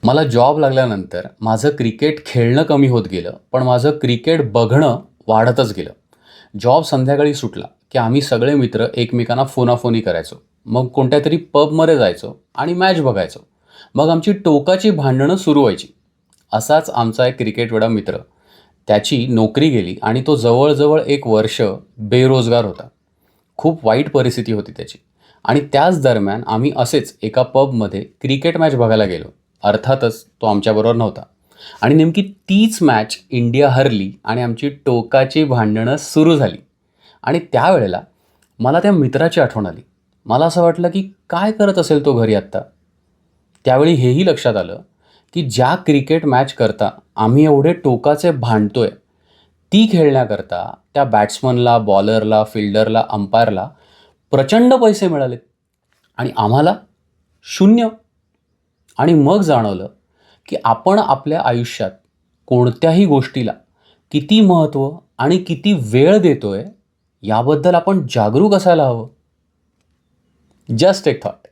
मला जॉब लागल्यानंतर माझं क्रिकेट खेळणं कमी होत गेलं, पण माझं क्रिकेट बघणं वाढतच गेलं. जॉब संध्याकाळी सुटला, की आम्ही सगळे मित्र एकमेकांना फोनाफोनी करायचो. मग कोणत्यातरी पबमध्ये जायचो आणि मॅच बघायचो. मग आमची टोकाची भांडणं सुरू व्हायची. असाच आमचा एक क्रिकेटवेडा मित्र, त्याची नोकरी गेली आणि तो जवळजवळ 1 वर्ष बेरोजगार होता. खूप वाईट परिस्थिती होती त्याची आणि त्याच दरम्यान आम्ही असेच एका पबमध्ये क्रिकेट मॅच बघायला गेलो. अर्थातच तो आमच्याबरोबर नव्हता आणि नेमकी तीच मॅच इंडिया हरली आणि आमची टोकाची भांडणं सुरू झाली. आणि त्यावेळेला मला त्या मित्राची आठवण आली. मला असं वाटलं की काय करत असेल तो घरी आत्ता. त्यावेळी हेही लक्षात आलं की ज्या क्रिकेट मॅच करता आम्ही एवढे टोकाचे भांडतोय, ती खेळण्याकरता त्या बॅट्समनला, बॉलरला, फिल्डरला, अंपायरला प्रचंड पैसे मिळालेत आणि आम्हाला शून्य. आणि मग जाणवलं की आपण आपल्या आयुष्यात कोणत्याही गोष्टीला किती महत्त्व आणि किती वेळ देतोय याबद्दल आपण जागरूक असायला हवं. जस्ट एक थॉट.